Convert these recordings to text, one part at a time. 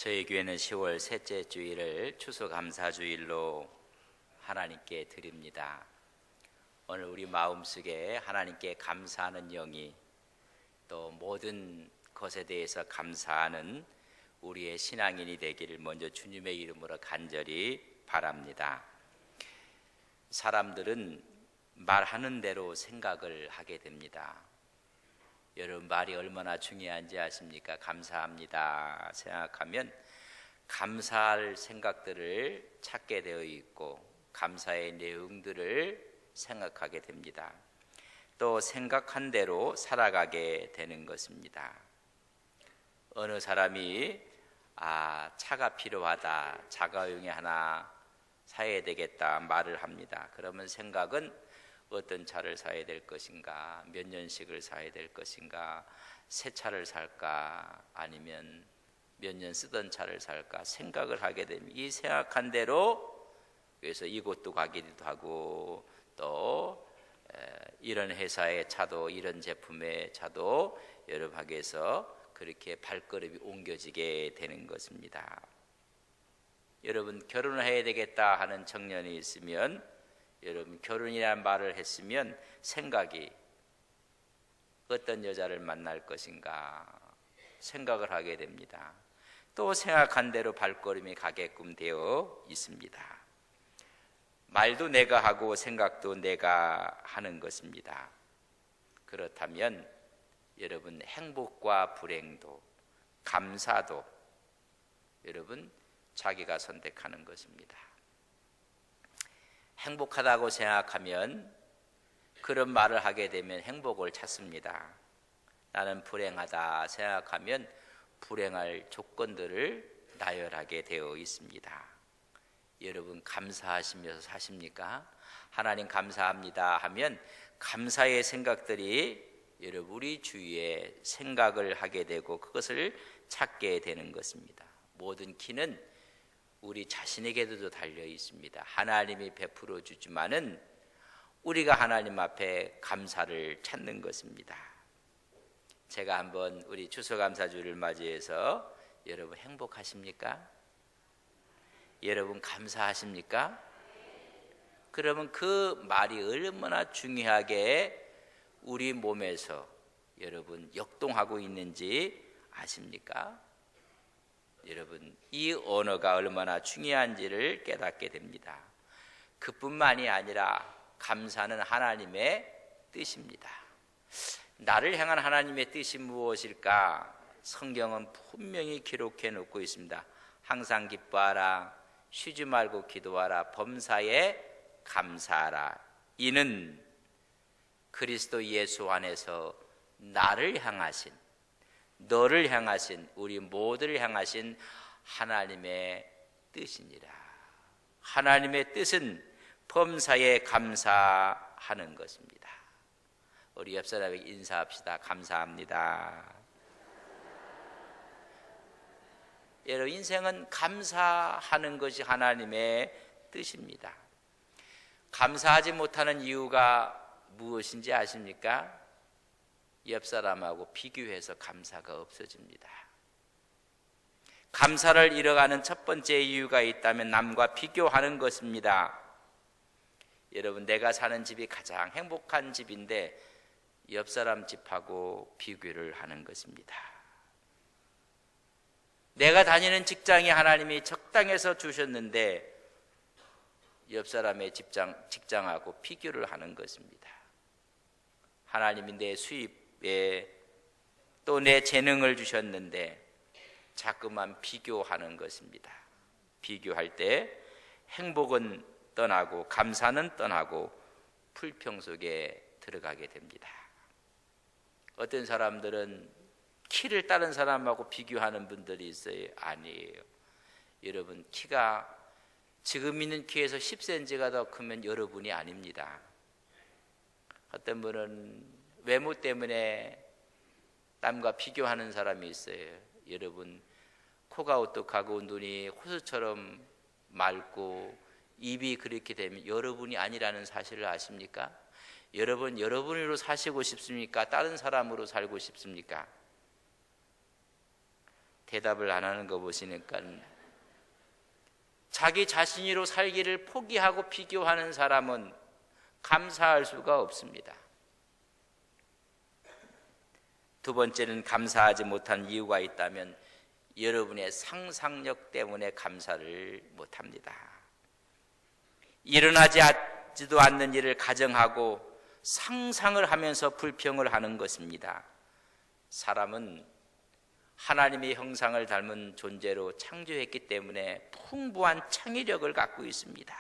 저희 교회는 10월 셋째 주일을 추수감사주일로 하나님께 드립니다. 오늘 우리 마음속에 하나님께 감사하는 영이, 또 모든 것에 대해서 감사하는 우리의 신앙인이 되기를 먼저 주님의 이름으로 간절히 바랍니다. 사람들은 말하는 대로 생각을 하게 됩니다. 여러분, 말이 얼마나 중요한지 아십니까? 감사합니다 생각하면 감사할 생각들을 찾게 되어 있고, 감사의 내용들을 생각하게 됩니다. 또 생각한 대로 살아가게 되는 것입니다. 어느 사람이 차가 필요하다, 자가용이 하나 사야 되겠다 말을 합니다. 그러면 생각은 어떤 차를 사야 될 것인가, 몇 년씩을 사야 될 것인가, 새 차를 살까, 아니면 몇 년 쓰던 차를 살까 생각을 하게 됩니다. 이 생각한 대로 그래서 이곳도 가기도 하고, 또 이런 회사의 차도, 이런 제품의 차도 여러 가게에서 그렇게 발걸음이 옮겨지게 되는 것입니다. 여러분, 결혼을 해야 되겠다 하는 청년이 있으면, 여러분 결혼이라는 말을 했으면 생각이 어떤 여자를 만날 것인가 생각을 하게 됩니다. 또 생각한 대로 발걸음이 가게끔 되어 있습니다. 말도 내가 하고 생각도 내가 하는 것입니다. 그렇다면 여러분, 행복과 불행도, 감사도 여러분 자기가 선택하는 것입니다. 행복하다고 생각하면, 그런 말을 하게 되면 행복을 찾습니다. 나는 불행하다 생각하면 불행할 조건들을 나열하게 되어 있습니다. 여러분, 감사하시면서 사십니까? 하나님 감사합니다 하면 감사의 생각들이 여러분 우리 주위에 생각을 하게 되고 그것을 찾게 되는 것입니다. 모든 키는 우리 자신에게도 달려 있습니다. 하나님이 베풀어 주지만은 우리가 하나님 앞에 감사를 찾는 것입니다. 제가 한번 우리 추수감사주를 맞이해서, 여러분 행복하십니까? 여러분 감사하십니까? 그러면 그 말이 얼마나 중요하게 우리 몸에서 여러분 역동하고 있는지 아십니까? 여러분, 이 언어가 얼마나 중요한지를 깨닫게 됩니다. 그뿐만이 아니라 감사는 하나님의 뜻입니다. 나를 향한 하나님의 뜻이 무엇일까? 성경은 분명히 기록해 놓고 있습니다. 항상 기뻐하라, 쉬지 말고 기도하라, 범사에 감사하라. 이는 그리스도 예수 안에서 나를 향하신, 너를 향하신, 우리 모두를 향하신 하나님의 뜻이니라. 하나님의 뜻은 범사에 감사하는 것입니다. 우리 옆 사람에게 인사합시다. 감사합니다. 여러분, 인생은 감사하는 것이 하나님의 뜻입니다. 감사하지 못하는 이유가 무엇인지 아십니까? 옆 사람하고 비교해서 감사가 없어집니다. 감사를 잃어가는 첫 번째 이유가 있다면 남과 비교하는 것입니다. 여러분, 내가 사는 집이 가장 행복한 집인데 옆 사람 집하고 비교를 하는 것입니다. 내가 다니는 직장이 하나님이 적당해서 주셨는데 옆 사람의 직장하고 비교를 하는 것입니다. 하나님이 내 수입에 또 내 재능을 주셨는데 자꾸만 비교하는 것입니다. 비교할 때 행복은 떠나고 감사는 떠나고 불평 속에 들어가게 됩니다. 어떤 사람들은 키를 다른 사람하고 비교하는 분들이 있어요. 아니에요. 여러분, 키가 지금 있는 키에서 10cm가 더 크면 여러분이 아닙니다. 어떤 분은 외모 때문에 남과 비교하는 사람이 있어요. 여러분, 코가 오똑하고 눈이 호수처럼 맑고 입이 그렇게 되면 여러분이 아니라는 사실을 아십니까? 여러분, 여러분으로 사시고 싶습니까? 다른 사람으로 살고 싶습니까? 대답을 안 하는 거 보시니까 자기 자신으로 살기를 포기하고 비교하는 사람은 감사할 수가 없습니다. 두 번째는 감사하지 못한 이유가 있다면 여러분의 상상력 때문에 감사를 못합니다. 일어나지도 않는 일을 가정하고 상상을 하면서 불평을 하는 것입니다. 사람은 하나님의 형상을 닮은 존재로 창조했기 때문에 풍부한 창의력을 갖고 있습니다.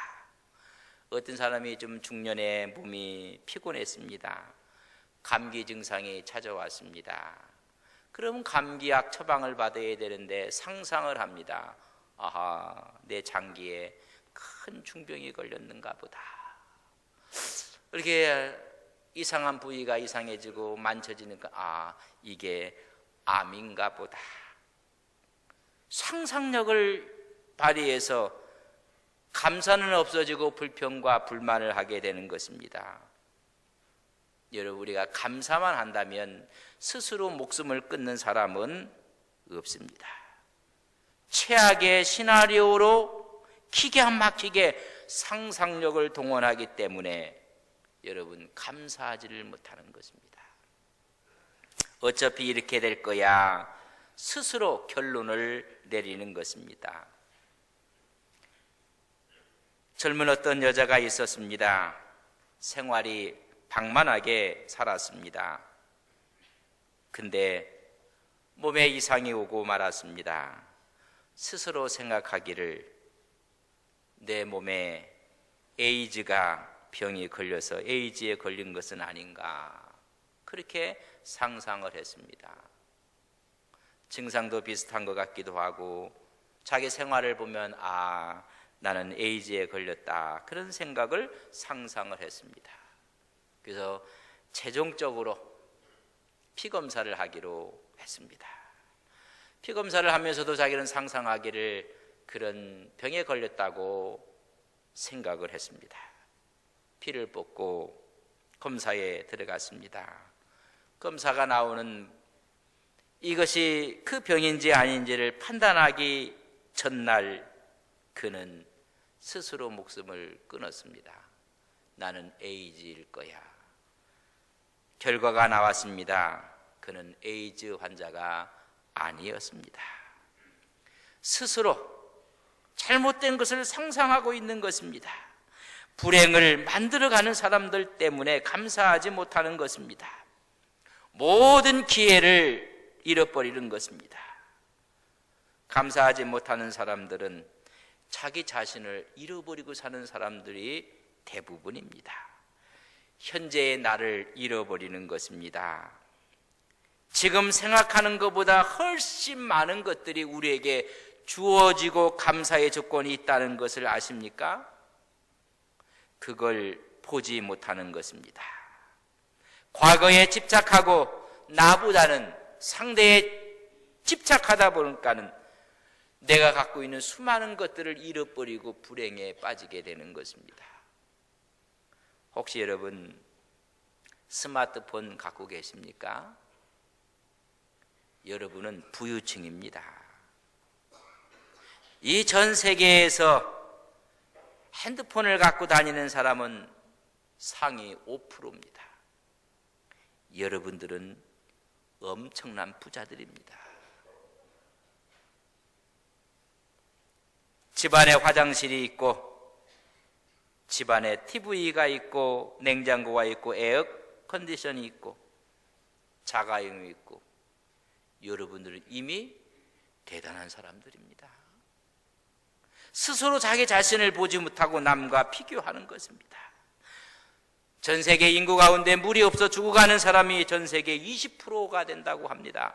어떤 사람이 좀 중년에 몸이 피곤했습니다. 감기 증상이 찾아왔습니다. 그럼 감기약 처방을 받아야 되는데 상상을 합니다. 아하, 내 장기에 큰 중병이 걸렸는가 보다. 이렇게 이상한 부위가 이상해지고 만져지니까 이게 암인가 보다. 상상력을 발휘해서 감사는 없어지고 불평과 불만을 하게 되는 것입니다. 여러분, 우리가 감사만 한다면 스스로 목숨을 끊는 사람은 없습니다. 최악의 시나리오로 기가 막히게 상상력을 동원하기 때문에 여러분 감사하지를 못하는 것입니다. 어차피 이렇게 될 거야 스스로 결론을 내리는 것입니다. 젊은 어떤 여자가 있었습니다. 생활이 방만하게 살았습니다. 근데 몸에 이상이 오고 말았습니다. 스스로 생각하기를 내 몸에 에이즈가 병이 걸려서 에이즈에 걸린 것은 아닌가, 그렇게 상상을 했습니다. 증상도 비슷한 것 같기도 하고 자기 생활을 보면 나는 에이즈에 걸렸다, 그런 생각을 상상을 했습니다. 그래서 최종적으로 피검사를 하기로 했습니다. 피검사를 하면서도 자기는 상상하기를 그런 병에 걸렸다고 생각을 했습니다. 피를 뽑고 검사에 들어갔습니다. 검사가 나오는 이것이 그 병인지 아닌지를 판단하기 전날 그는 스스로 목숨을 끊었습니다. 나는 에이즈일 거야. 결과가 나왔습니다. 그는 에이즈 환자가 아니었습니다. 스스로 잘못된 것을 상상하고 있는 것입니다. 불행을 만들어가는 사람들 때문에 감사하지 못하는 것입니다. 모든 기회를 잃어버리는 것입니다. 감사하지 못하는 사람들은 자기 자신을 잃어버리고 사는 사람들이 대부분입니다. 현재의 나를 잃어버리는 것입니다. 지금 생각하는 것보다 훨씬 많은 것들이 우리에게 주어지고 감사의 조건이 있다는 것을 아십니까? 그걸 보지 못하는 것입니다. 과거에 집착하고 나보다는 상대에 집착하다 보니까는 내가 갖고 있는 수많은 것들을 잃어버리고 불행에 빠지게 되는 것입니다. 혹시 여러분 스마트폰 갖고 계십니까? 여러분은 부유층입니다. 이 전 세계에서 핸드폰을 갖고 다니는 사람은 상위 5%입니다. 여러분들은 엄청난 부자들입니다. 집안에 화장실이 있고 집안에 TV가 있고 냉장고가 있고 에어 컨디션이 있고 자가용이 있고, 여러분들은 이미 대단한 사람들입니다. 스스로 자기 자신을 보지 못하고 남과 비교하는 것입니다. 전 세계 인구 가운데 물이 없어 죽어가는 사람이 전 세계 20%가 된다고 합니다.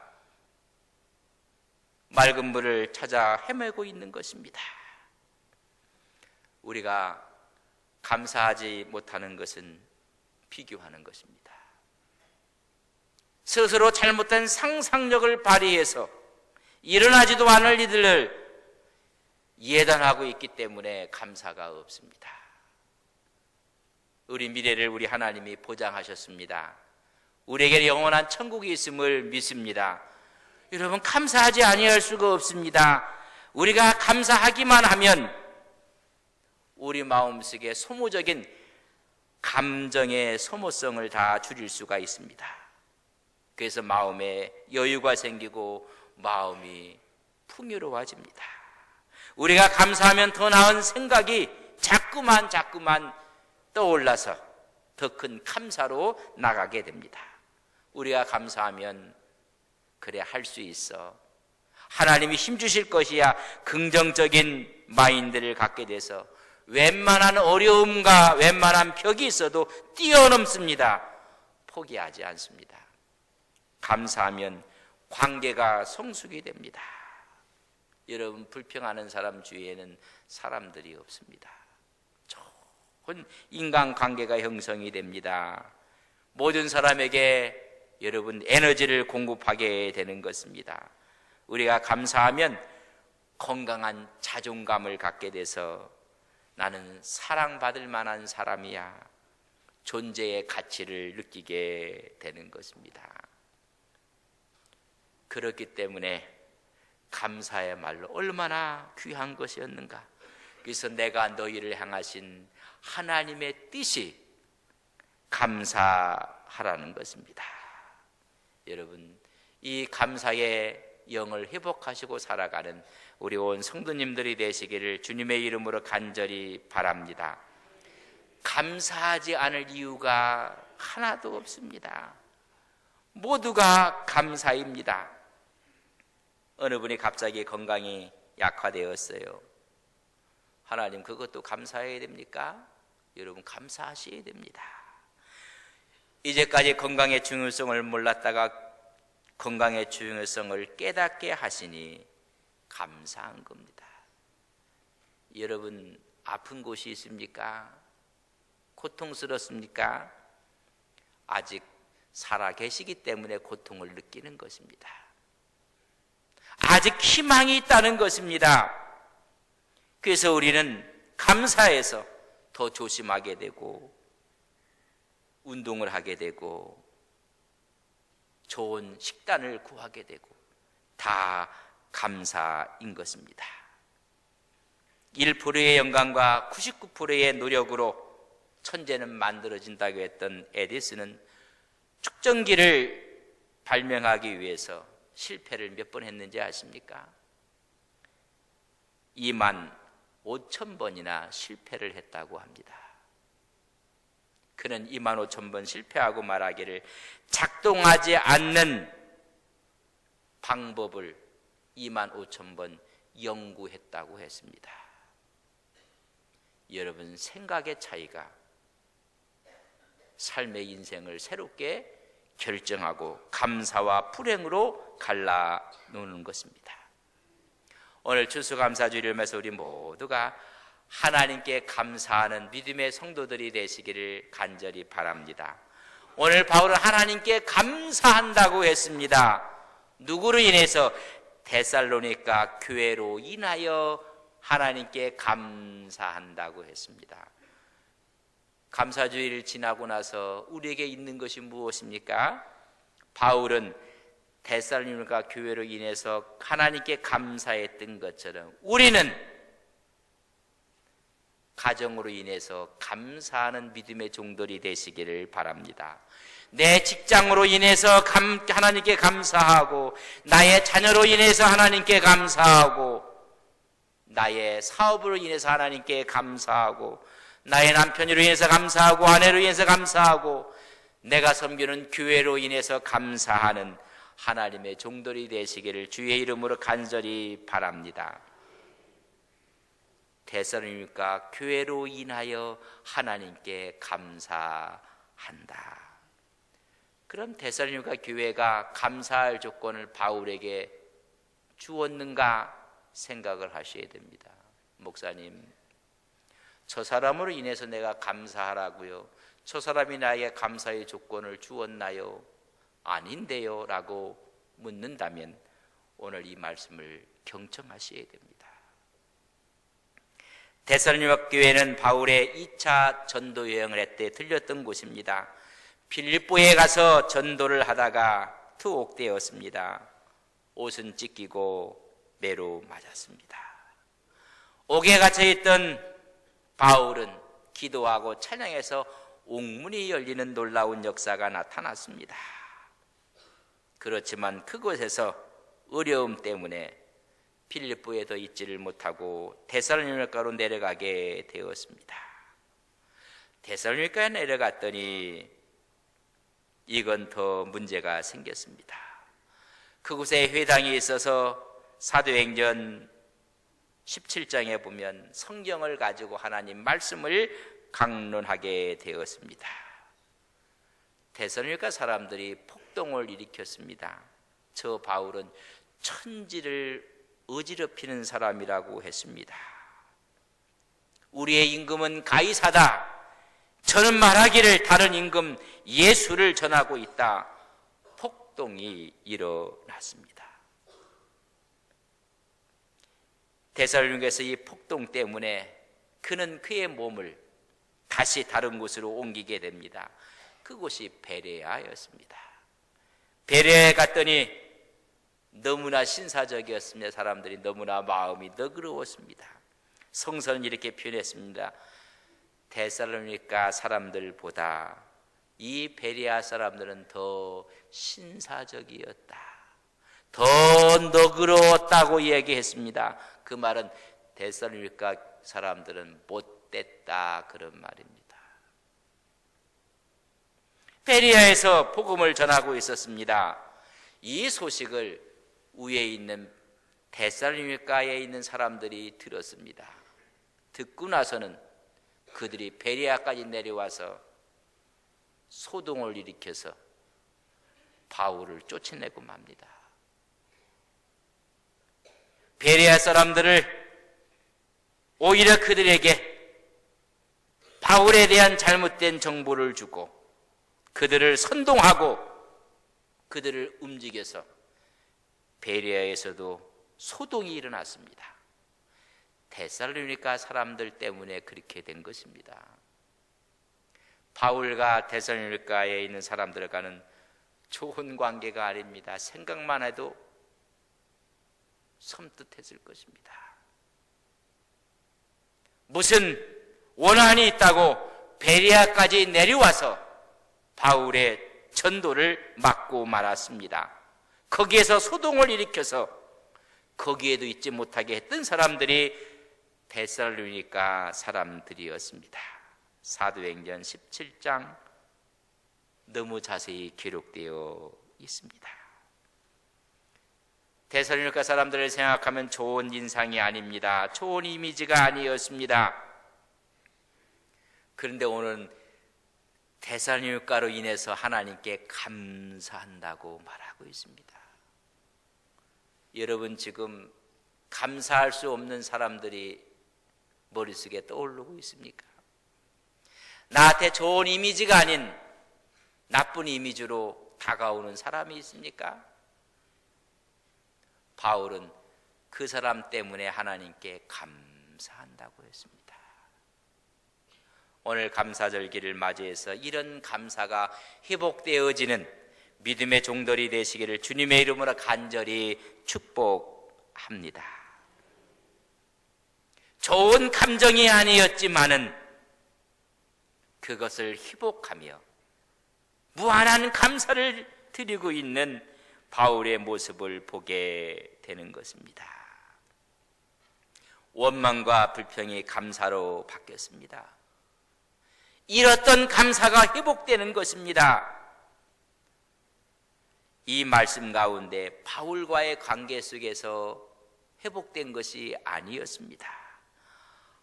맑은 물을 찾아 헤매고 있는 것입니다. 우리가 감사하지 못하는 것은 비교하는 것입니다. 스스로 잘못된 상상력을 발휘해서 일어나지도 않을 일들을 예단하고 있기 때문에 감사가 없습니다. 우리 미래를 우리 하나님이 보장하셨습니다. 우리에게 영원한 천국이 있음을 믿습니다. 여러분, 감사하지 아니할 수가 없습니다. 우리가 감사하기만 하면 우리 마음속에 소모적인 감정의 소모성을 다 줄일 수가 있습니다. 그래서 마음에 여유가 생기고 마음이 풍요로워집니다. 우리가 감사하면 더 나은 생각이 자꾸만 떠올라서 더 큰 감사로 나가게 됩니다. 우리가 감사하면 그래, 할 수 있어, 하나님이 힘주실 것이야, 긍정적인 마인드를 갖게 돼서 웬만한 어려움과 웬만한 벽이 있어도 뛰어넘습니다. 포기하지 않습니다. 감사하면 관계가 성숙이 됩니다. 여러분, 불평하는 사람 주위에는 사람들이 없습니다. 좋은 인간관계가 형성이 됩니다. 모든 사람에게 여러분 에너지를 공급하게 되는 것입니다. 우리가 감사하면 건강한 자존감을 갖게 돼서 나는 사랑받을 만한 사람이야, 존재의 가치를 느끼게 되는 것입니다. 그렇기 때문에 감사야말로 얼마나 귀한 것이었는가. 그래서 내가 너희를 향하신 하나님의 뜻이 감사하라는 것입니다. 여러분, 이 감사의 영을 회복하시고 살아가는 우리 온 성도님들이 되시기를 주님의 이름으로 간절히 바랍니다. 감사하지 않을 이유가 하나도 없습니다. 모두가 감사입니다. 어느 분이 갑자기 건강이 약화되었어요. 하나님, 그것도 감사해야 됩니까? 여러분, 감사하셔야 됩니다. 이제까지 건강의 중요성을 몰랐다가 건강의 중요성을 깨닫게 하시니 감사한 겁니다. 여러분, 아픈 곳이 있습니까? 고통스럽습니까? 아직 살아 계시기 때문에 고통을 느끼는 것입니다. 아직 희망이 있다는 것입니다. 그래서 우리는 감사해서 더 조심하게 되고 운동을 하게 되고 좋은 식단을 구하게 되고 다 감사인 것입니다. 1%의 영광과 99%의 노력으로 천재는 만들어진다고 했던 에디슨은 축전기를 발명하기 위해서 실패를 몇 번 했는지 아십니까? 25,000번이나 실패를 했다고 합니다. 그는 25,000번 실패하고 말하기를 작동하지 않는 방법을 25,000번 연구했다고 했습니다. 여러분, 생각의 차이가 삶의 인생을 새롭게 결정하고 감사와 불행으로 갈라놓는 것입니다. 오늘 추수감사주일을 위해서 우리 모두가 하나님께 감사하는 믿음의 성도들이 되시기를 간절히 바랍니다. 오늘 바울은 하나님께 감사한다고 했습니다. 누구로 인해서? 데살로니가 교회로 인하여 하나님께 감사한다고 했습니다. 감사주일 지나고 나서 우리에게 있는 것이 무엇입니까? 바울은 데살로니가 교회로 인해서 하나님께 감사했던 것처럼 우리는 가정으로 인해서 감사하는 믿음의 종들이 되시기를 바랍니다. 내 직장으로 인해서 하나님께 감사하고, 나의 자녀로 인해서 하나님께 감사하고, 나의 사업으로 인해서 하나님께 감사하고, 나의 남편으로 인해서 감사하고, 아내로 인해서 감사하고, 내가 섬기는 교회로 인해서 감사하는 하나님의 종들이 되시기를 주의 이름으로 간절히 바랍니다. 데살로니가 교회로 인하여 하나님께 감사한다. 그럼 데살로니가 교회가 감사할 조건을 바울에게 주었는가 생각을 하셔야 됩니다. 목사님, 저 사람으로 인해서 내가 감사하라고요? 저 사람이 나에게 감사의 조건을 주었나요? 아닌데요? 라고 묻는다면 오늘 이 말씀을 경청하셔야 됩니다. 데살로니가 교회는 바울의 2차 전도 여행을 할 때 들렸던 곳입니다. 빌립보에 가서 전도를 하다가 투옥되었습니다. 옷은 찢기고 매로 맞았습니다. 옥에 갇혀있던 바울은 기도하고 찬양해서 옥문이 열리는 놀라운 역사가 나타났습니다. 그렇지만 그곳에서 어려움 때문에 필리포에 더 있지를 못하고 데살로니가로 내려가게 되었습니다. 데살로니가에 내려갔더니 이건 더 문제가 생겼습니다. 그곳에 회당이 있어서 사도행전 17장에 보면 성경을 가지고 하나님 말씀을 강론하게 되었습니다. 데살로니가 사람들이 폭동을 일으켰습니다. 저 바울은 천지를 어지럽히는 사람이라고 했습니다. 우리의 임금은 가이사다. 저는 말하기를 다른 임금 예수를 전하고 있다. 폭동이 일어났습니다. 데살로니가에서 이 폭동 때문에 그는 그의 몸을 다시 다른 곳으로 옮기게 됩니다. 그곳이 베레아였습니다. 베레아에 갔더니 너무나 신사적이었습니다. 사람들이 너무나 마음이 너그러웠습니다. 성서는 이렇게 표현했습니다. 데살로니가 사람들보다 이 베레아 사람들은 더 신사적이었다, 더 너그러웠다고 얘기했습니다. 그 말은 데살로니가 사람들은 못됐다 그런 말입니다. 베레아에서 복음을 전하고 있었습니다. 이 소식을 위에 있는 데살로니가에 있는 사람들이 들었습니다. 듣고 나서는 그들이 베레아까지 내려와서 소동을 일으켜서 바울을 쫓아내고 맙니다. 베레아 사람들을 오히려 그들에게 바울에 대한 잘못된 정보를 주고 그들을 선동하고 그들을 움직여서 베레아에서도 소동이 일어났습니다. 데살로니가 사람들 때문에 그렇게 된 것입니다. 바울과 데살로니가에 있는 사람들과는 좋은 관계가 아닙니다. 생각만 해도 섬뜩했을 것입니다. 무슨 원한이 있다고 베레아까지 내려와서 바울의 전도를 막고 말았습니다. 거기에서 소동을 일으켜서 거기에도 있지 못하게 했던 사람들이 데살로니가 사람들이었습니다. 사도행전 17장 너무 자세히 기록되어 있습니다. 데살로니가 사람들을 생각하면 좋은 인상이 아닙니다. 좋은 이미지가 아니었습니다. 그런데 오늘은 데살로니가로 인해서 하나님께 감사한다고 말하고 있습니다. 여러분 지금 감사할 수 없는 사람들이 머릿속에 떠오르고 있습니까? 나한테 좋은 이미지가 아닌 나쁜 이미지로 다가오는 사람이 있습니까? 바울은 그 사람 때문에 하나님께 감사한다고 했습니다. 오늘 감사절기를 맞이해서 이런 감사가 회복되어지는 믿음의 종들이 되시기를 주님의 이름으로 간절히 축복합니다. 좋은 감정이 아니었지만은 그것을 회복하며 무한한 감사를 드리고 있는 바울의 모습을 보게 되는 것입니다. 원망과 불평이 감사로 바뀌었습니다. 잃었던 감사가 회복되는 것입니다. 이 말씀 가운데 바울과의 관계 속에서 회복된 것이 아니었습니다.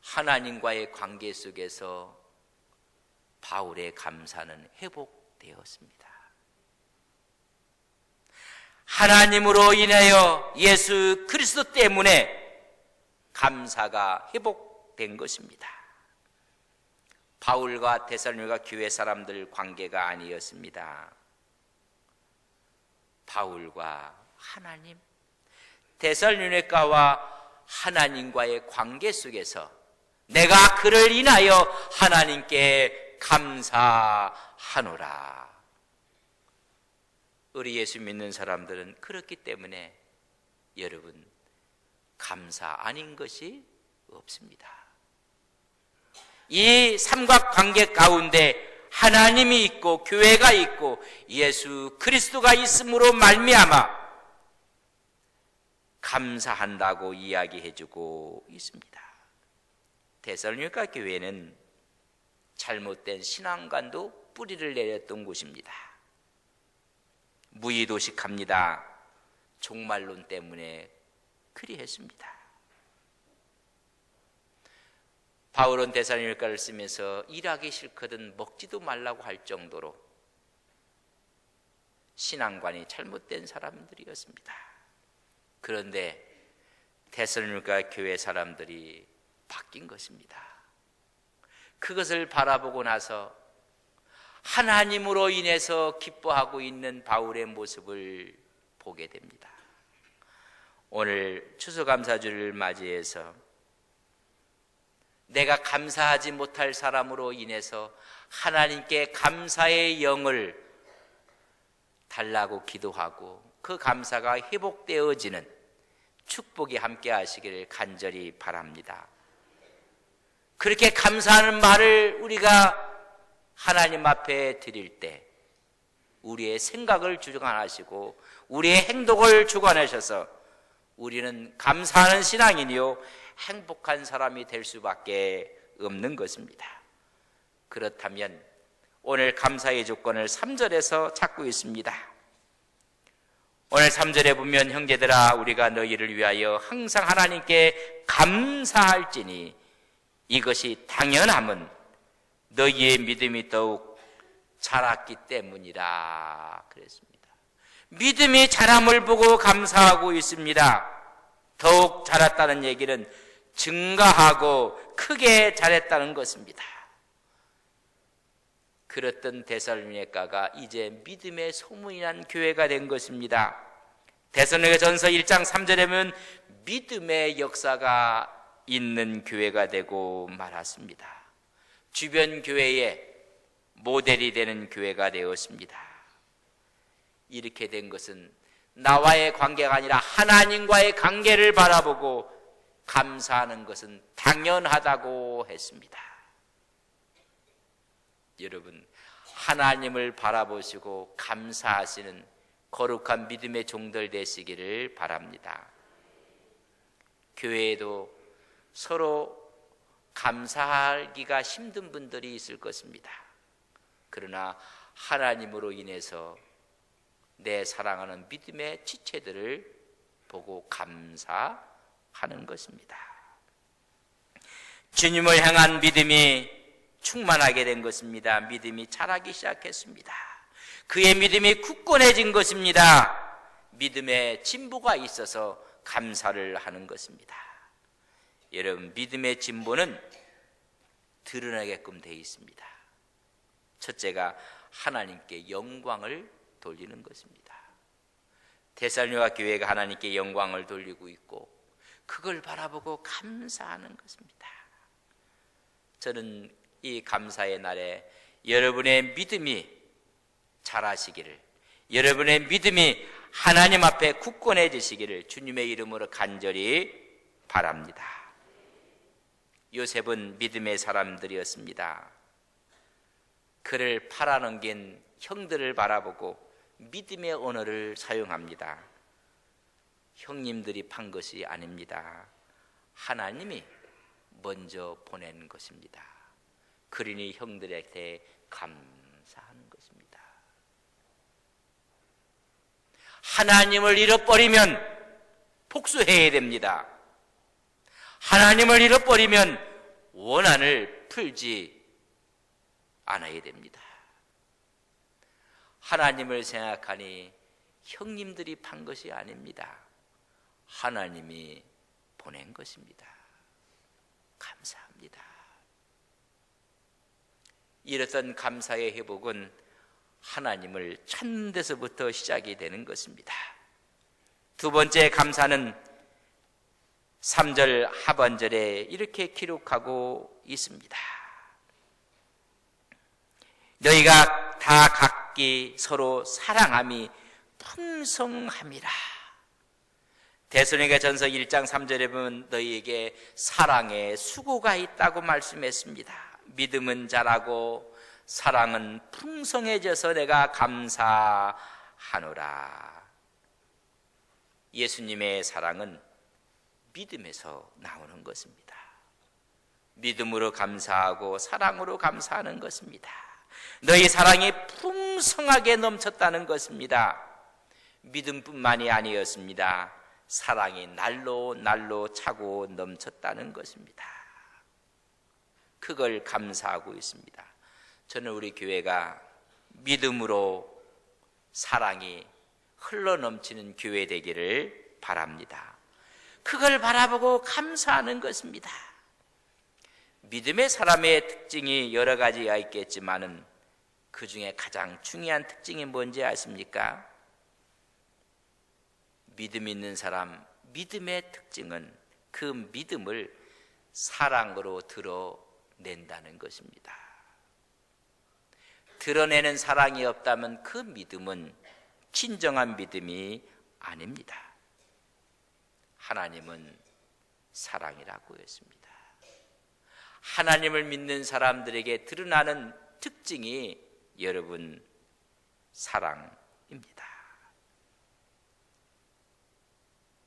하나님과의 관계 속에서 바울의 감사는 회복되었습니다. 하나님으로 인하여 예수 그리스도 때문에 감사가 회복된 것입니다. 바울과 데살로니가 교회 사람들 관계가 아니었습니다. 바울과 하나님, 데살로니가와 하나님과의 관계 속에서 내가 그를 인하여 하나님께 감사하노라. 우리 예수 믿는 사람들은 그렇기 때문에 여러분, 감사 아닌 것이 없습니다. 이 삼각관계 가운데 하나님이 있고 교회가 있고 예수 그리스도가 있음으로 말미암아 감사한다고 이야기해주고 있습니다. 데살로니가 교회는 잘못된 신앙관도 뿌리를 내렸던 곳입니다. 무의도식합니다. 종말론 때문에 그리했습니다. 바울은 데살로니가를 쓰면서 일하기 싫거든 먹지도 말라고 할 정도로 신앙관이 잘못된 사람들이었습니다. 그런데 데살로니가 교회 사람들이 바뀐 것입니다. 그것을 바라보고 나서 하나님으로 인해서 기뻐하고 있는 바울의 모습을 보게 됩니다. 오늘 추수감사주를 맞이해서 내가 감사하지 못할 사람으로 인해서 하나님께 감사의 영을 달라고 기도하고 그 감사가 회복되어지는 축복이 함께 하시기를 간절히 바랍니다. 그렇게 감사하는 말을 우리가 하나님 앞에 드릴 때 우리의 생각을 주관하시고 우리의 행동을 주관하셔서 우리는 감사하는 신앙인이요 행복한 사람이 될 수밖에 없는 것입니다. 그렇다면 오늘 감사의 조건을 3절에서 찾고 있습니다. 오늘 3절에 보면 형제들아 우리가 너희를 위하여 항상 하나님께 감사할지니 이것이 당연함은 너희의 믿음이 더욱 자랐기 때문이라 그랬습니다. 믿음이 자람을 보고 감사하고 있습니다. 더욱 자랐다는 얘기는 증가하고 크게 자랐다는 것입니다. 그랬던 데살로니가가 이제 믿음의 소문이 난 교회가 된 것입니다. 데살로니가전서 1장 3절에 보면 믿음의 역사가 있는 교회가 되고 말았습니다. 주변 교회의 모델이 되는 교회가 되었습니다. 이렇게 된 것은 나와의 관계가 아니라 하나님과의 관계를 바라보고 감사하는 것은 당연하다고 했습니다. 여러분, 하나님을 바라보시고 감사하시는 거룩한 믿음의 종들 되시기를 바랍니다. 교회에도 서로 감사하기가 힘든 분들이 있을 것입니다. 그러나 하나님으로 인해서 내 사랑하는 믿음의 지체들을 보고 감사하는 것입니다. 주님을 향한 믿음이 충만하게 된 것입니다. 믿음이 자라기 시작했습니다. 그의 믿음이 굳건해진 것입니다. 믿음의 진보가 있어서 감사를 하는 것입니다. 여러분, 믿음의 진보는 드러나게끔 되어 있습니다. 첫째가 하나님께 영광을 돌리는 것입니다. 데살로니가 교회가 하나님께 영광을 돌리고 있고 그걸 바라보고 감사하는 것입니다. 저는 이 감사의 날에 여러분의 믿음이 자라시기를, 여러분의 믿음이 하나님 앞에 굳건해지시기를 주님의 이름으로 간절히 바랍니다. 요셉은 믿음의 사람들이었습니다. 그를 팔아넘긴 형들을 바라보고 믿음의 언어를 사용합니다. 형님들이 판 것이 아닙니다. 하나님이 먼저 보낸 것입니다. 그러니 형들에게 감사하는 것입니다. 하나님을 잃어버리면 복수해야 됩니다. 하나님을 잃어버리면 원한을 풀지 않아야 됩니다. 하나님을 생각하니 형님들이 판 것이 아닙니다. 하나님이 보낸 것입니다. 감사합니다. 이랬던 감사의 회복은 하나님을 찾는 데서부터 시작이 되는 것입니다. 두 번째 감사는 3절 하반절에 이렇게 기록하고 있습니다. 너희가 다 각기 서로 사랑함이 풍성함이라. 데살로니가전서 1장 3절에 보면 너희에게 사랑의 수고가 있다고 말씀했습니다. 믿음은 자라고 사랑은 풍성해져서 내가 감사하노라. 예수님의 사랑은 믿음에서 나오는 것입니다. 믿음으로 감사하고 사랑으로 감사하는 것입니다. 너희 사랑이 풍성하게 넘쳤다는 것입니다. 믿음뿐만이 아니었습니다. 사랑이 날로 날로 차고 넘쳤다는 것입니다. 그걸 감사하고 있습니다. 저는 우리 교회가 믿음으로 사랑이 흘러넘치는 교회 되기를 바랍니다. 그걸 바라보고 감사하는 것입니다. 믿음의 사람의 특징이 여러 가지가 있겠지만은 그 중에 가장 중요한 특징이 뭔지 아십니까? 믿음 있는 사람, 믿음의 특징은 그 믿음을 사랑으로 드러낸다는 것입니다. 드러내는 사랑이 없다면 그 믿음은 진정한 믿음이 아닙니다. 하나님은 사랑이라고 했습니다. 하나님을 믿는 사람들에게 드러나는 특징이 여러분 사랑입니다.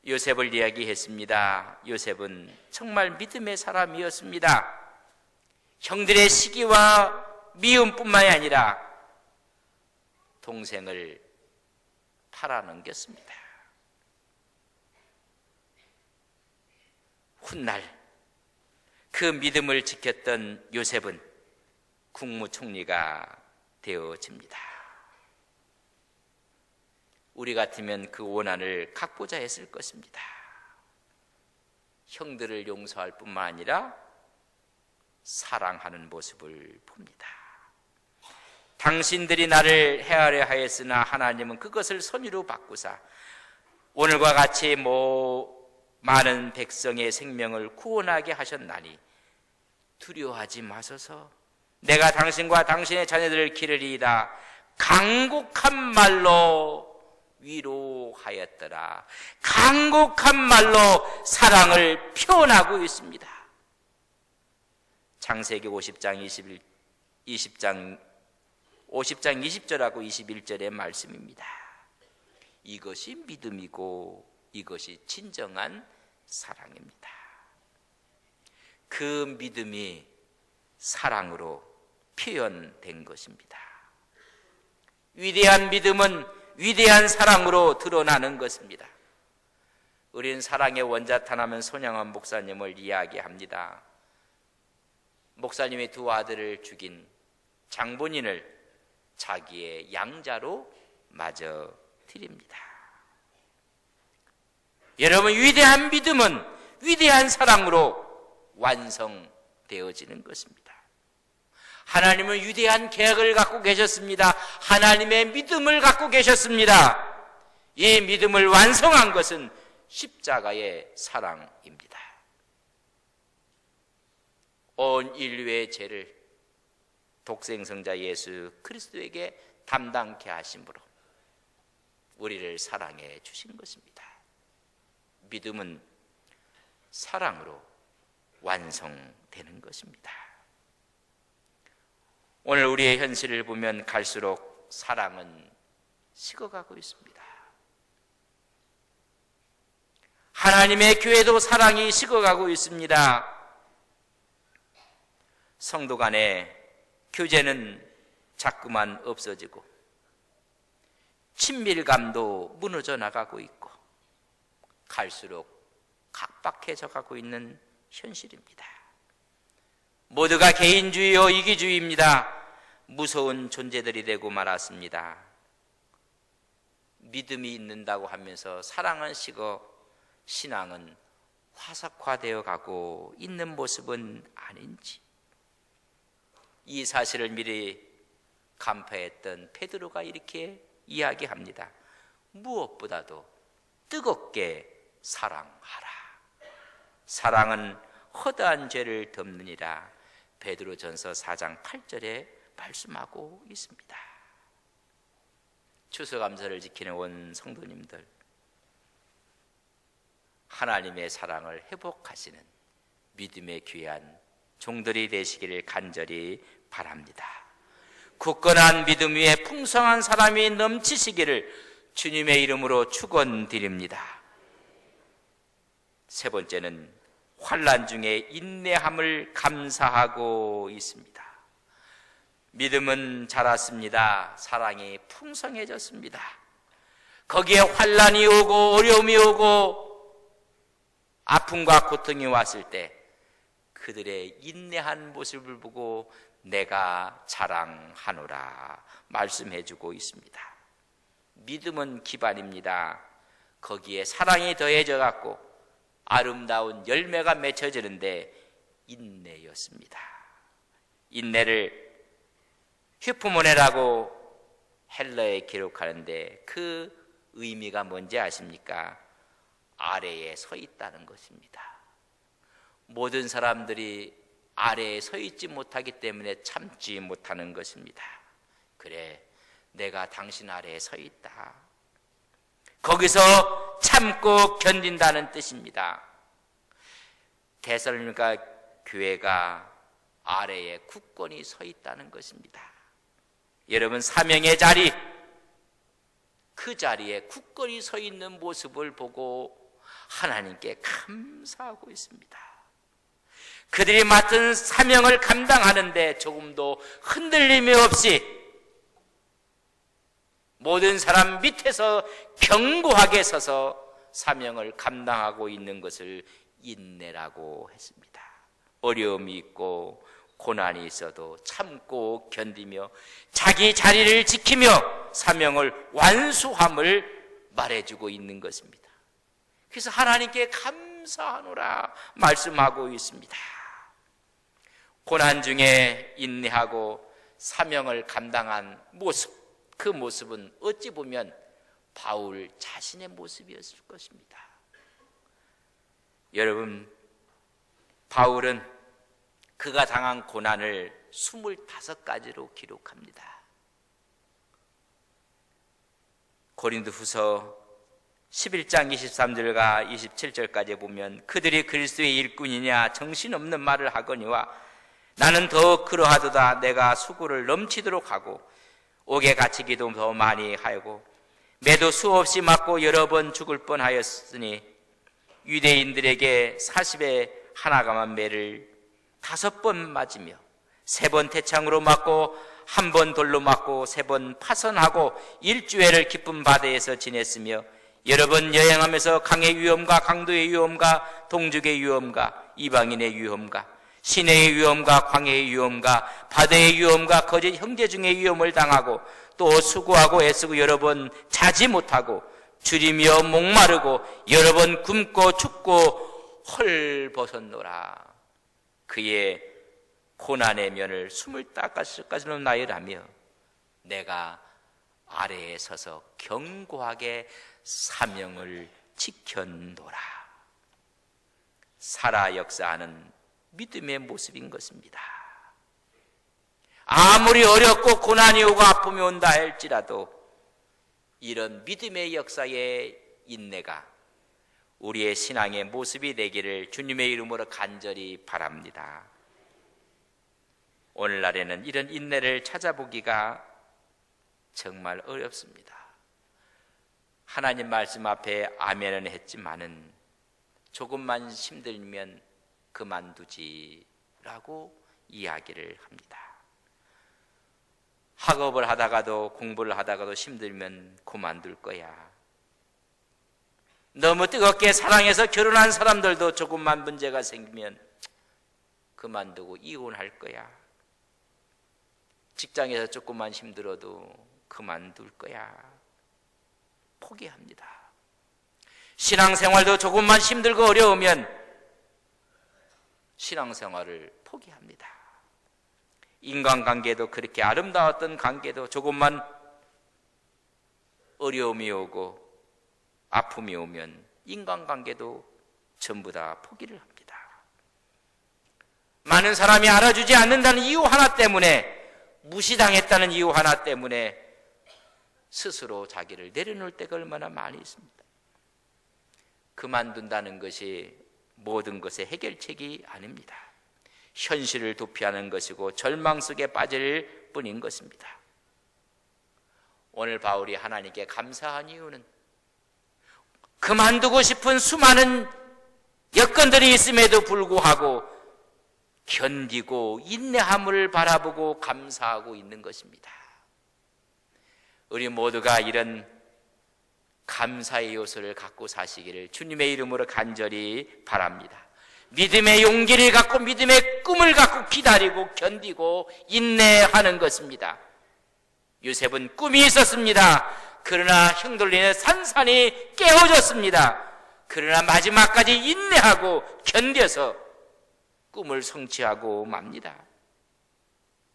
요셉을 이야기했습니다. 요셉은 정말 믿음의 사람이었습니다. 형들의 시기와 미움뿐만이 아니라 동생을 팔아넘겼습니다. 훗날 그 믿음을 지켰던 요셉은 국무총리가 되어집니다. 우리 같으면 그 원한을 갖고자 했을 것입니다. 형들을 용서할 뿐만 아니라 사랑하는 모습을 봅니다. 당신들이 나를 헤아려 하였으나 하나님은 그것을 선의로 바꾸사 오늘과 같이 많은 백성의 생명을 구원하게 하셨나니 두려워하지 마소서. 내가 당신과 당신의 자녀들을 기르리이다. 간곡한 말로 위로하였더라. 간곡한 말로 사랑을 표현하고 있습니다. 창세기 50장 20절하고 21절의 말씀입니다. 이것이 믿음이고 이것이 진정한 사랑입니다. 그 믿음이 사랑으로 표현된 것입니다. 위대한 믿음은 위대한 사랑으로 드러나는 것입니다. 우리는 사랑의 원자탄하면 손양원 목사님을 이야기합니다. 목사님의 두 아들을 죽인 장본인을 자기의 양자로 맞아 드립니다. 여러분, 위대한 믿음은 위대한 사랑으로 완성되어지는 것입니다. 하나님은 위대한 계획을 갖고 계셨습니다. 하나님의 믿음을 갖고 계셨습니다. 이 믿음을 완성한 것은 십자가의 사랑입니다. 온 인류의 죄를 독생성자 예수 그리스도에게 담당케 하심으로 우리를 사랑해 주신 것입니다. 믿음은 사랑으로 완성되는 것입니다. 오늘 우리의 현실을 보면 갈수록 사랑은 식어가고 있습니다. 하나님의 교회도 사랑이 식어가고 있습니다. 성도 간의 교제는 자꾸만 없어지고 친밀감도 무너져 나가고 있고 갈수록 각박해져 가고 있는 현실입니다. 모두가 개인주의요 이기주의입니다. 무서운 존재들이 되고 말았습니다. 믿음이 있는다고 하면서 사랑은 식어 신앙은 화석화되어 가고 있는 모습은 아닌지, 이 사실을 미리 간파했던 베드로가 이렇게 이야기합니다. 무엇보다도 뜨겁게 사랑하라. 사랑은 허다한 죄를 덮느니라. 베드로전서 4장 8절에 말씀하고 있습니다. 추수감사를 지키는 온 성도님들, 하나님의 사랑을 회복하시는 믿음의 귀한 종들이 되시기를 간절히 바랍니다. 굳건한 믿음 위에 풍성한 사람이 넘치시기를 주님의 이름으로 축원드립니다. 세 번째는 환난 중에 인내함을 감사하고 있습니다. 믿음은 자랐습니다. 사랑이 풍성해졌습니다. 거기에 환난이 오고 어려움이 오고 아픔과 고통이 왔을 때 그들의 인내한 모습을 보고 내가 자랑하노라 말씀해주고 있습니다. 믿음은 기반입니다. 거기에 사랑이 더해져 갖고 아름다운 열매가 맺혀지는데 인내였습니다. 인내를 휴프모네라고 헬러에 기록하는데 그 의미가 뭔지 아십니까? 아래에 서 있다는 것입니다. 모든 사람들이 아래에 서 있지 못하기 때문에 참지 못하는 것입니다. 그래, 내가 당신 아래에 서 있다. 거기서 참고 견딘다는 뜻입니다. 데살로니가 교회가 아래에 굳건히 서 있다는 것입니다. 여러분, 사명의 자리, 그 자리에 굳건히 서 있는 모습을 보고 하나님께 감사하고 있습니다. 그들이 맡은 사명을 감당하는데 조금도 흔들림이 없이 모든 사람 밑에서 견고하게 서서 사명을 감당하고 있는 것을 인내라고 했습니다. 어려움이 있고 고난이 있어도 참고 견디며 자기 자리를 지키며 사명을 완수함을 말해주고 있는 것입니다. 그래서 하나님께 감사하노라 말씀하고 있습니다. 고난 중에 인내하고 사명을 감당한 모습, 그 모습은 어찌 보면 바울 자신의 모습이었을 것입니다. 여러분, 바울은 그가 당한 고난을 25가지로 기록합니다. 고린도후서 11장 23절과 27절까지 보면 그들이 그리스도의 일꾼이냐 정신없는 말을 하거니와 나는 더 그러하도다. 내가 수고를 넘치도록 하고 옥에 갇히기도 더 많이 하고 매도 수없이 맞고 여러 번 죽을 뻔하였으니 유대인들에게 40에 하나가만 매를 5번 맞으며 3번 태창으로 맞고 1번 돌로 맞고 3번 파선하고 일주일을 깊은 바다에서 지냈으며 여러 번 여행하면서 강의 위험과 강도의 위험과 동족의 위험과 이방인의 위험과 시내의 위험과 광야의 위험과 바다의 위험과 거짓 형제 중의 위험을 당하고 또 수고하고 애쓰고 여러 번 자지 못하고 줄이며 목마르고 여러 번 굶고 춥고 헐벗었노라. 그의 고난의 면을 25가지로 나열하며 내가 아래에 서서 견고하게 사명을 지켰노라. 살아 역사하는 믿음의 모습인 것입니다. 아무리 어렵고 고난이 오고 아픔이 온다 할지라도 이런 믿음의 역사의 인내가 우리의 신앙의 모습이 되기를 주님의 이름으로 간절히 바랍니다. 오늘날에는 이런 인내를 찾아보기가 정말 어렵습니다. 하나님 말씀 앞에 아멘은 했지만은 조금만 힘들면 그만두지라고 이야기를 합니다. 학업을 하다가도 공부를 하다가도 힘들면 그만둘 거야. 너무 뜨겁게 사랑해서 결혼한 사람들도 조금만 문제가 생기면 그만두고 이혼할 거야. 직장에서 조금만 힘들어도 그만둘 거야. 포기합니다. 신앙생활도 조금만 힘들고 어려우면 신앙생활을 포기합니다. 인간관계도 그렇게 아름다웠던 관계도 조금만 어려움이 오고 아픔이 오면 인간관계도 전부 다 포기를 합니다. 많은 사람이 알아주지 않는다는 이유 하나 때문에, 무시당했다는 이유 하나 때문에 스스로 자기를 내려놓을 때가 얼마나 많이 있습니다. 그만둔다는 것이 모든 것의 해결책이 아닙니다. 현실을 도피하는 것이고 절망 속에 빠질 뿐인 것입니다. 오늘 바울이 하나님께 감사한 이유는 그만두고 싶은 수많은 여건들이 있음에도 불구하고 견디고 인내함을 바라보고 감사하고 있는 것입니다. 우리 모두가 이런 감사의 요소를 갖고 사시기를 주님의 이름으로 간절히 바랍니다. 믿음의 용기를 갖고 믿음의 꿈을 갖고 기다리고 견디고 인내하는 것입니다. 요셉은 꿈이 있었습니다. 그러나 형들로 인해 산산이 깨어졌습니다. 그러나 마지막까지 인내하고 견뎌서 꿈을 성취하고 맙니다.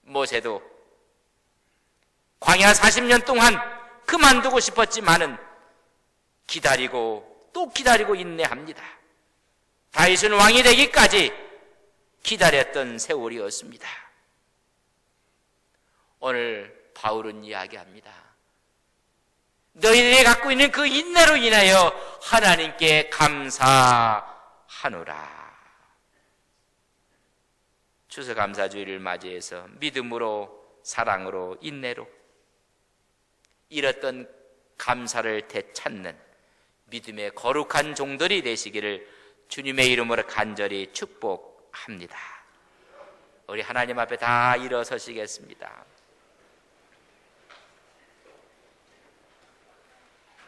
모세도 광야 40년 동안 그만두고 싶었지만은 기다리고 또 기다리고 인내합니다. 다윗은 왕이 되기까지 기다렸던 세월이었습니다. 오늘 바울은 이야기합니다. 너희들이 갖고 있는 그 인내로 인하여 하나님께 감사하노라. 추수감사주의를 맞이해서 믿음으로, 사랑으로, 인내로 잃었던 감사를 되찾는 믿음의 거룩한 종들이 되시기를 주님의 이름으로 간절히 축복합니다. 우리 하나님 앞에 다 일어서시겠습니다.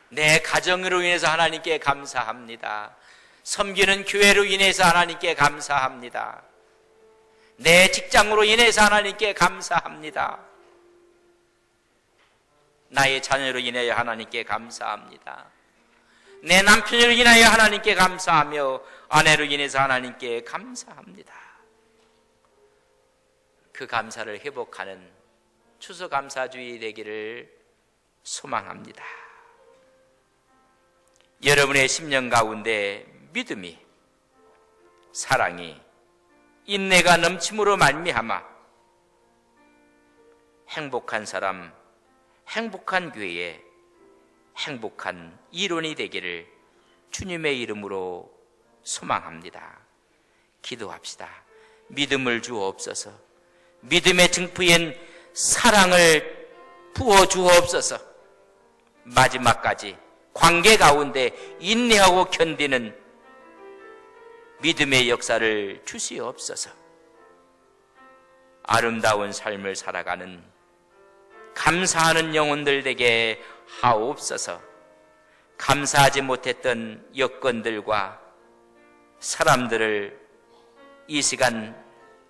내 가정으로 인해서 하나님께 감사합니다. 섬기는 교회로 인해서 하나님께 감사합니다. 내 직장으로 인해서 하나님께 감사합니다. 나의 자녀로 인하여 하나님께 감사합니다. 내 남편으로 인하여 하나님께 감사하며 아내로 인해서 하나님께 감사합니다. 그 감사를 회복하는 추수감사주의 되기를 소망합니다. 여러분의 심령 가운데 믿음이, 사랑이, 인내가 넘침으로 말미암아 행복한 사람, 행복한 교회에 행복한 이론이 되기를 주님의 이름으로 소망합니다. 기도합시다. 믿음을 주옵소서. 믿음의 증표인 사랑을 부어 주옵소서. 마지막까지 관계 가운데 인내하고 견디는 믿음의 역사를 주시옵소서. 아름다운 삶을 살아가는 감사하는 영혼들 되게 하옵소서. 감사하지 못했던 여건들과 사람들을 이 시간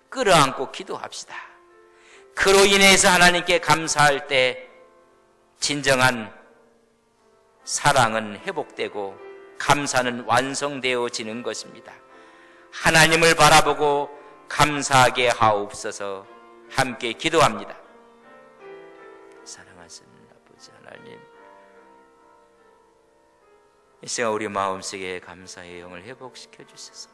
끌어안고 기도합시다. 그로 인해서 하나님께 감사할 때 진정한 사랑은 회복되고 감사는 완성되어지는 것입니다. 하나님을 바라보고 감사하게 하옵소서. 함께 기도합니다. 사랑하신 아버지 하나님, 이 시간 우리 마음속에 감사의 영을 회복시켜 주셔서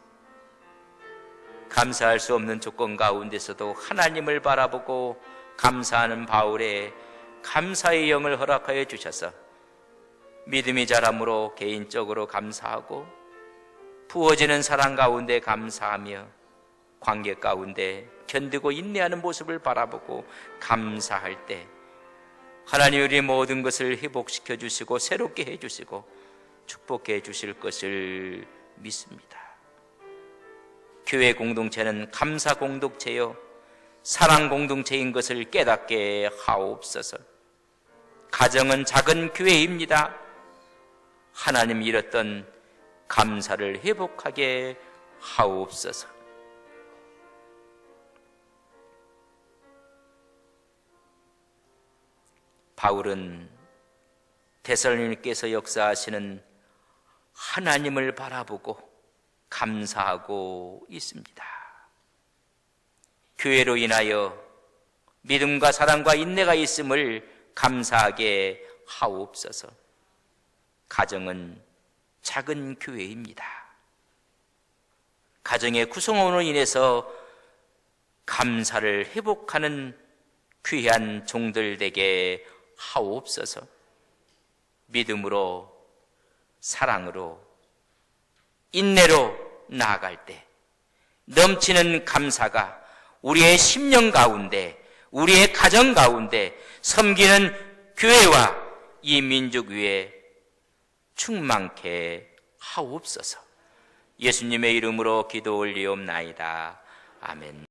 감사할 수 없는 조건 가운데서도 하나님을 바라보고 감사하는 바울의 감사의 영을 허락하여 주셔서 믿음이 자람으로 개인적으로 감사하고 부어지는 사랑 가운데 감사하며 관계 가운데 견디고 인내하는 모습을 바라보고 감사할 때 하나님 우리 모든 것을 회복시켜 주시고 새롭게 해주시고 축복해 주실 것을 믿습니다. 교회 공동체는 감사 공동체요 사랑 공동체인 것을 깨닫게 하옵소서. 가정은 작은 교회입니다. 하나님 잃었던 감사를 회복하게 하옵소서. 바울은 데살로니가에서 역사하시는 하나님을 바라보고 감사하고 있습니다. 교회로 인하여 믿음과 사랑과 인내가 있음을 감사하게 하옵소서. 가정은 작은 교회입니다. 가정의 구성원으로 인해서 감사를 회복하는 귀한 종들 되게 하옵소서. 믿음으로, 사랑으로, 인내로 나아갈 때 넘치는 감사가 우리의 심령 가운데, 우리의 가정 가운데 섬기는 교회와 이 민족 위에 충만케 하옵소서. 예수님의 이름으로 기도 올리옵나이다. 아멘.